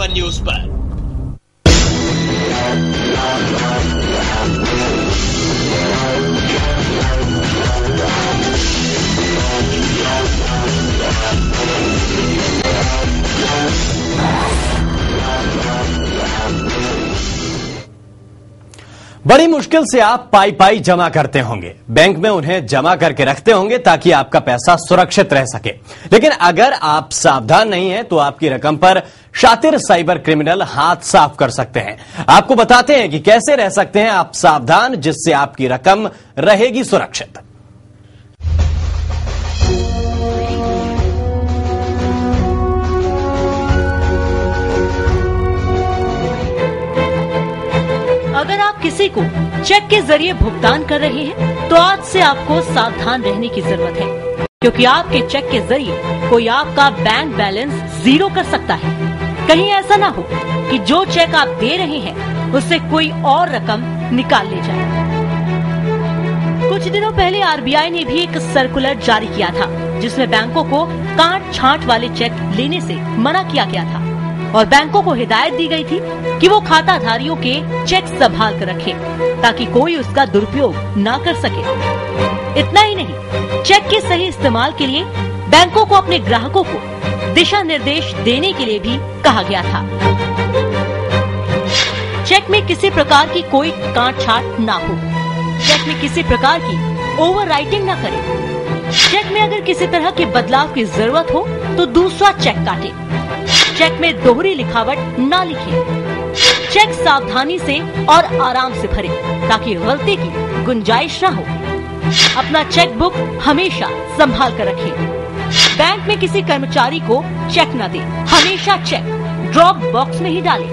News पर। बड़ी मुश्किल से आप पाई जमा करते होंगे, बैंक में उन्हें जमा करके रखते होंगे ताकि आपका पैसा सुरक्षित रह सके। लेकिन अगर आप सावधान नहीं हैं तो आपकी रकम पर शातिर साइबर क्रिमिनल हाथ साफ कर सकते हैं। आपको बताते हैं कि कैसे रह सकते हैं आप सावधान, जिससे आपकी रकम रहेगी सुरक्षित। अगर आप किसी को चेक के जरिए भुगतान कर रहे हैं तो आज से आपको सावधान रहने की जरूरत है, क्योंकि आपके चेक के जरिए कोई आपका बैंक बैलेंस जीरो कर सकता है। कहीं ऐसा ना हो कि जो चेक आप दे रहे हैं उससे कोई और रकम निकाल ले जाए। कुछ दिनों पहले आरबीआई ने भी एक सर्कुलर जारी किया था, जिसमें बैंकों को काट छांट वाले चेक लेने से मना किया गया था और बैंकों को हिदायत दी गई थी कि वो खाताधारियों के चेक संभाल कर रखें ताकि कोई उसका दुरुपयोग ना कर सके। इतना ही नहीं, चेक के सही इस्तेमाल के लिए बैंकों को अपने ग्राहकों को दिशा निर्देश देने के लिए भी कहा गया था। चेक में किसी प्रकार की कोई काट छाट ना हो, चेक में किसी प्रकार की ओवर राइटिंग न करें, चेक में अगर किसी तरह के बदलाव की जरूरत हो तो दूसरा चेक काटे, चेक में दोहरी लिखावट ना लिखें, चेक सावधानी से और आराम से भरें ताकि गलती की गुंजाइश न हो। अपना चेक बुक हमेशा संभाल कर रखें। बैंक में किसी कर्मचारी को चेक न दें, हमेशा चेक ड्रॉप बॉक्स में ही डालें।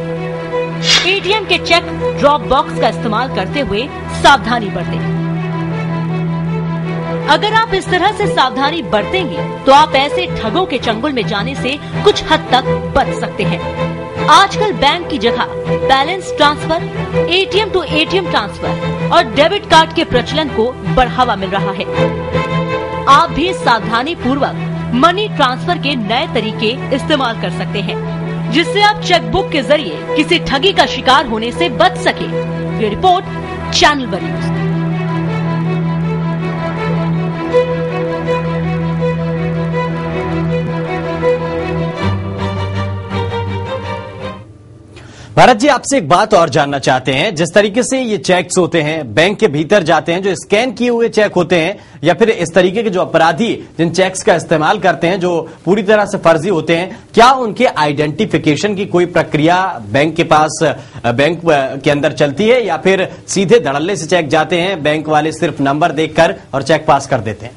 एटीएम के चेक ड्रॉप बॉक्स का इस्तेमाल करते हुए सावधानी बरतें। अगर आप इस तरह से सावधानी बरतेंगे तो आप ऐसे ठगों के चंगुल में जाने से कुछ हद तक बच सकते हैं। आजकल बैंक की जगह balance transfer, ATM to ATM transfer और डेबिट कार्ड के प्रचलन को बढ़ावा मिल रहा है। आप भी सावधानी पूर्वक मनी ट्रांसफर के नए तरीके इस्तेमाल कर सकते हैं, जिससे आप चेकबुक के जरिए किसी ठगी का शिकार होने से बच सके। ये report channel one news. Bharat ji, आपसे एक बात और जानना चाहते हैं। जिस तरीके से ये चेक्स होते हैं, बैंक के भीतर जाते हैं, जो स्कैन किए हुए चेक होते हैं, या फिर इस तरीके के जो अपराधी जिन चेक्स का इस्तेमाल करते हैं जो पूरी तरह से फर्जी होते हैं, क्या उनके आइडेंटिफिकेशन की कोई प्रक्रिया बैंक के पास, बैंक के अंदर चलती है, या फिर सीधे धड़ल्ले से चेक जाते हैं, बैंक वाले सिर्फ नंबर देखकर और चेक पास कर देते हैं?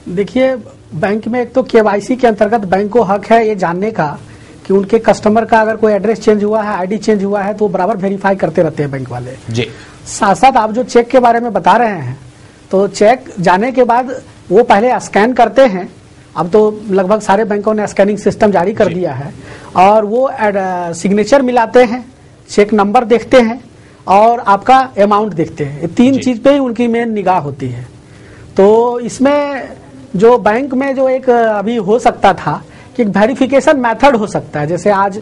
देखिए, बैंक में एक तो केवाईसी के अंतर्गत बैंक को हक है ये जानने का कि उनके कस्टमर का अगर कोई एड्रेस चेंज हुआ है, आईडी चेंज हुआ है, तो बराबर वेरीफाई करते रहते हैं बैंक वाले जी। साथ साथ आप जो चेक के बारे में बता रहे हैं, तो चेक जाने के बाद वो पहले स्कैन करते हैं। अब तो लगभग सारे बैंकों ने स्कैनिंग सिस्टम जारी कर दिया है, और वो सिग्नेचर मिलाते हैं, चेक नंबर देखते हैं और आपका अमाउंट देखते हैं। ये तीन चीज पे ही उनकी मेन निगाह होती है। तो इसमें जो बैंक में जो एक अभी हो सकता था कि एक वेरिफिकेशन मेथड हो सकता है, जैसे आज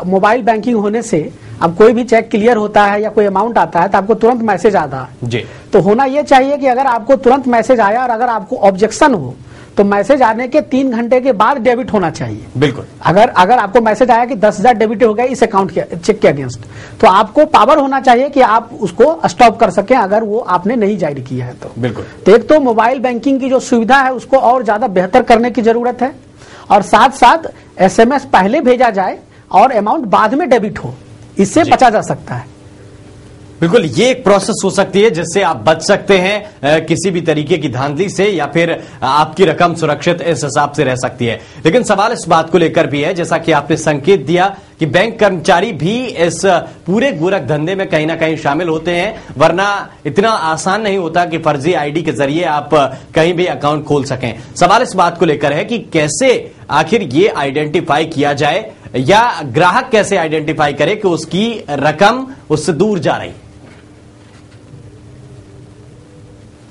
मोबाइल बैंकिंग होने से अब कोई भी चेक क्लियर होता है या कोई अमाउंट आता है तो आपको तुरंत मैसेज आता है जी। तो होना ये चाहिए कि अगर आपको तुरंत मैसेज आया और अगर आपको ऑब्जेक्शन हो तो मैसेज आने के 3 घंटे के बाद डेबिट होना चाहिए। बिल्कुल। अगर आपको मैसेज आया कि 10,000 डेबिट हो गया इस अकाउंट के चेक के अगेंस्ट, तो आपको पावर होना चाहिए कि आप उसको स्टॉप कर सकें अगर वो आपने नहीं जारी किया है तो। बिल्कुल। तो एक तो मोबाइल बैंकिंग की जो सुविधा है उसको और ज्यादा बेहतर करने की जरूरत है, और साथ साथ एसएमएस पहले भेजा जाए और अमाउंट बाद में डेबिट हो, इससे बचा जा सकता है। बिल्कुल, ये एक प्रोसेस हो सकती है जिससे आप बच सकते हैं किसी भी तरीके की धांधली से, या फिर आपकी रकम सुरक्षित इस हिसाब से रह सकती है। लेकिन सवाल इस बात को लेकर भी है, जैसा कि आपने संकेत दिया कि बैंक कर्मचारी भी इस पूरे गोरख धंधे में कहीं ना कहीं शामिल होते हैं, वरना इतना आसान नहीं होता कि फर्जी आईडी के जरिए आप कहीं भी अकाउंट खोल सकें। सवाल इस बात को लेकर है कि कैसे आखिर ये आइडेंटिफाई किया जाए, या ग्राहक कैसे आइडेंटिफाई करे कि उसकी रकम उससे दूर जा रही।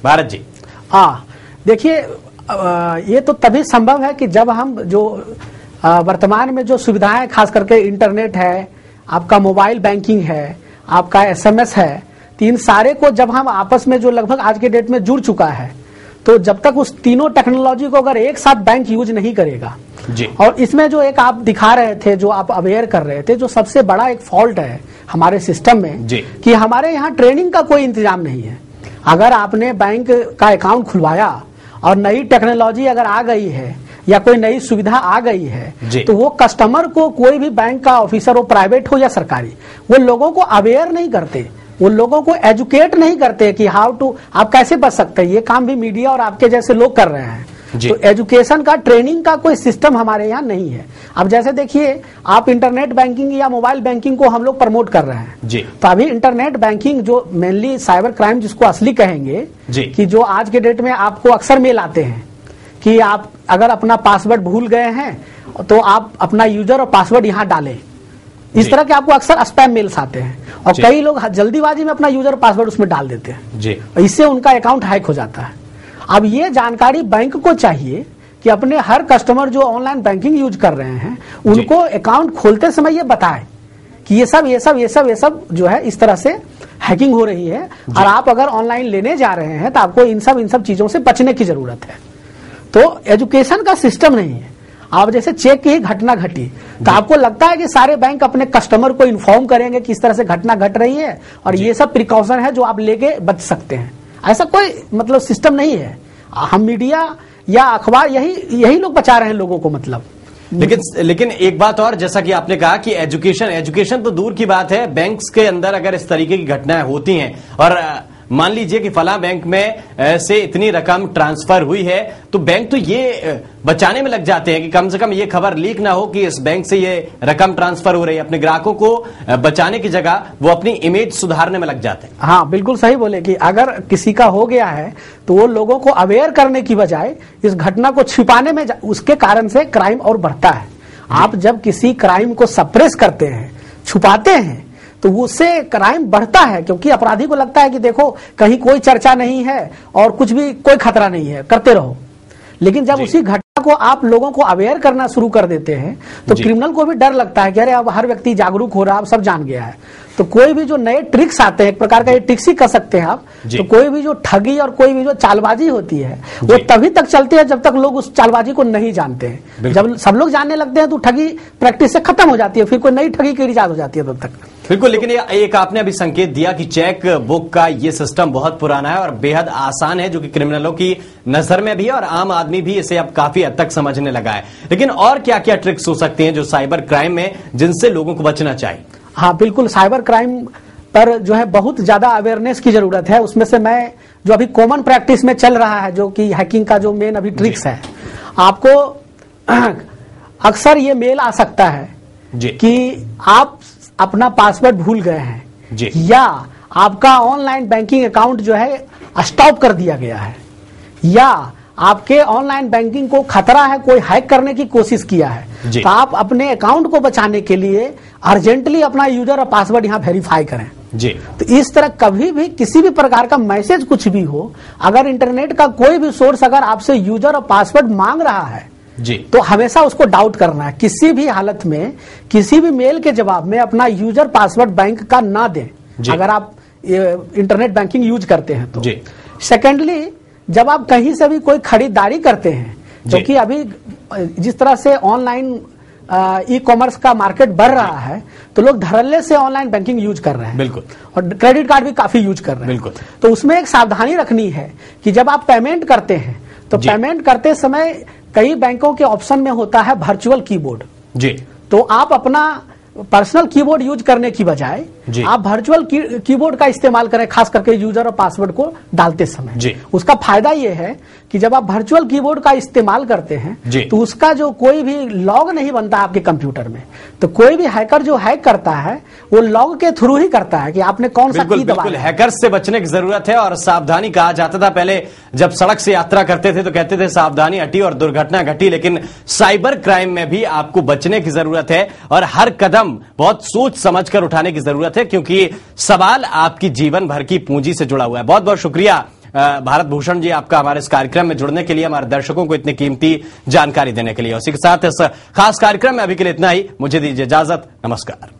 भारत जी। हाँ, देखिए, ये तो तभी संभव है कि जब हम जो वर्तमान में जो सुविधाएं, खास करके इंटरनेट है, आपका मोबाइल बैंकिंग है, आपका SMS है, तो इन सारे को जब हम आपस में जो लगभग आज के डेट में जुड़ चुका है, तो जब तक उस तीनों टेक्नोलॉजी को अगर एक साथ बैंक यूज नहीं करेगा जी। और इसमें जो एक आप दिखा रहे थे, जो आप अवेयर कर रहे थे, जो सबसे बड़ा एक फॉल्ट है हमारे सिस्टम में जी। कि हमारे यहाँ ट्रेनिंग का कोई इंतजाम नहीं है। अगर आपने बैंक का अकाउंट खुलवाया और नई टेक्नोलॉजी अगर आ गई है या कोई नई सुविधा आ गई है, तो वो कस्टमर को, कोई भी बैंक का ऑफिसर हो, प्राइवेट हो या सरकारी, वो लोगों को अवेयर नहीं करते, वो लोगों को एजुकेट नहीं करते कि हाउ टू, आप कैसे बच सकते हैं। ये काम भी मीडिया और आपके जैसे लोग कर रहे हैं। तो एजुकेशन का, ट्रेनिंग का कोई सिस्टम हमारे यहाँ नहीं है। अब जैसे देखिए, आप इंटरनेट बैंकिंग या मोबाइल बैंकिंग को हम लोग प्रमोट कर रहे हैं जी। तो अभी इंटरनेट बैंकिंग जो मेनली साइबर क्राइम जिसको असली कहेंगे जी, कि जो आज के डेट में आपको अक्सर मेल आते हैं कि आप अगर अपना पासवर्ड भूल गए हैं तो आप अपना यूजर और पासवर्ड यहाँ डालें, इस तरह के आपको अक्सर स्पैम मेल्स आते हैं और कई लोग जल्दीबाजी में अपना यूजर पासवर्ड उसमें डाल देते हैं जी। इससे उनका अकाउंट हैक हो जाता है। अब ये जानकारी बैंक को चाहिए कि अपने हर कस्टमर जो ऑनलाइन बैंकिंग यूज कर रहे हैं उनको अकाउंट खोलते समय ये बताए कि ये सब जो है इस तरह से हैकिंग हो रही है और आप अगर ऑनलाइन लेने जा रहे हैं तो आपको इन सब चीजों से बचने की जरूरत है। तो एजुकेशन का सिस्टम नहीं है। आप जैसे चेक की घटना घटी तो आपको लगता है कि सारे बैंक अपने कस्टमर को इन्फॉर्म करेंगे कि इस तरह से घटना घट रही है और ये सब प्रिकॉशन है जो आप लेके बच सकते हैं। ऐसा कोई मतलब सिस्टम नहीं है। हम मीडिया या अखबार यही लोग बचा रहे हैं लोगों को। मतलब लेकिन एक बात और, जैसा कि आपने कहा कि एजुकेशन तो दूर की बात है, बैंक्स के अंदर अगर इस तरीके की घटनाएं होती हैं और मान लीजिए कि फला बैंक में से इतनी रकम ट्रांसफर हुई है, तो बैंक तो ये बचाने में लग जाते हैं कि कम से कम ये खबर लीक ना हो कि इस बैंक से ये रकम ट्रांसफर हो रही है। अपने ग्राहकों को बचाने की जगह वो अपनी इमेज सुधारने में लग जाते हैं। हाँ, बिल्कुल सही बोले कि अगर किसी का हो गया है तो वो लोगों को अवेयर करने की बजाय इस घटना को छिपाने में, उसके कारण से क्राइम और बढ़ता है। आप जब किसी क्राइम को सप्रेस करते हैं, छुपाते हैं, तो उससे क्राइम बढ़ता है, क्योंकि अपराधी को लगता है कि देखो कहीं कोई चर्चा नहीं है और कुछ भी कोई खतरा नहीं है, करते रहो। लेकिन जब उसी घटना को आप लोगों को अवेयर करना शुरू कर देते हैं तो क्रिमिनल को भी डर लगता है कि अरे अब हर व्यक्ति जागरूक हो रहा है, अब सब जान गया है। तो कोई भी जो नए ट्रिक्स आते हैं, एक प्रकार का ये ट्रिक्स ही कर सकते हैं आप, तो कोई भी जो ठगी और कोई भी जो चालबाजी होती है वो तभी तक चलती है जब तक लोग उस चालबाजी को नहीं जानते हैं। जब सब लोग जानने लगते हैं तो ठगी प्रैक्टिस से खत्म हो जाती है, फिर कोई नई ठगी की इजाद हो जाती है तब तक। बिल्कुल, लेकिन एक आपने अभी संकेत दिया कि चेक बुक का ये सिस्टम बहुत पुराना है और बेहद आसान है, जो कि क्रिमिनलों की नजर में भी है और आम आदमी भी इसे अब काफी हद तक समझने लगा है। लेकिन और क्या क्या ट्रिक्स हो सकती हैं जो साइबर क्राइम में, जिनसे लोगों को बचना चाहिए? हाँ बिल्कुल, साइबर क्राइम पर जो है बहुत ज्यादा अवेयरनेस की जरूरत है। उसमें से मैं जो अभी कॉमन प्रैक्टिस में चल रहा है, जो कि हैकिंग का जो मेन अभी ट्रिक्स है, आपको अक्सर ये मेल आ सकता है कि आप अपना पासवर्ड भूल गए हैं या आपका ऑनलाइन बैंकिंग अकाउंट जो है स्टॉप कर दिया गया है या आपके ऑनलाइन बैंकिंग को खतरा है, कोई हैक करने की कोशिश किया है, तो आप अपने अकाउंट को बचाने के लिए अर्जेंटली अपना यूजर और पासवर्ड यहाँ वेरीफाई करें जी। तो इस तरह कभी भी किसी भी प्रकार का मैसेज कुछ भी हो, अगर इंटरनेट का कोई भी सोर्स अगर आपसे यूजर और पासवर्ड मांग रहा है जी, तो हमेशा उसको डाउट करना है। किसी भी हालत में किसी भी मेल के जवाब में अपना यूजर पासवर्ड बैंक का ना दें, अगर आप इंटरनेट बैंकिंग यूज करते हैं तो। सेकेंडली, जब आप कहीं से भी कोई खरीदारी करते हैं, क्योंकि अभी जिस तरह से ऑनलाइन ई कॉमर्स का मार्केट बढ़ रहा है, तो लोग धड़ल्ले से ऑनलाइन बैंकिंग यूज कर रहे हैं। बिल्कुल। और क्रेडिट कार्ड भी काफी यूज कर रहे हैं। बिल्कुल। तो उसमें एक सावधानी रखनी है कि जब आप पेमेंट करते हैं तो पेमेंट करते समय कई बैंकों के ऑप्शन में होता है वर्चुअल कीबोर्ड जी। तो आप अपना पर्सनल कीबोर्ड यूज करने की बजाय आप वर्चुअल कीबोर्ड का इस्तेमाल करें, खास करके यूजर और पासवर्ड को डालते समय। उसका फायदा यह है कि जब आप वर्चुअल कीबोर्ड का इस्तेमाल करते हैं तो उसका जो कोई भी लॉग नहीं बनता आपके कंप्यूटर में, तो कोई भी हैकर जो हैक करता है वो लॉग के थ्रू ही करता है कि आपने कौन सा की दबाया। हैकर्स से बचने की जरूरत है और सावधानी कहा जाता था। पहले जब सड़क से यात्रा करते थे तो कहते थे सावधानी हटी और दुर्घटना घटी, लेकिन साइबर क्राइम में भी आपको बचने की जरूरत है और हर कदम बहुत सोच समझकर उठाने की जरूरत है, क्योंकि सवाल आपकी जीवन भर की पूंजी से जुड़ा हुआ है। बहुत बहुत शुक्रिया भारत भूषण जी, आपका हमारे इस कार्यक्रम में जुड़ने के लिए, हमारे दर्शकों को इतनी कीमती जानकारी देने के लिए। उसी के साथ इस खास कार्यक्रम में अभी के लिए इतना ही। मुझे दीजिए इजाजत। नमस्कार।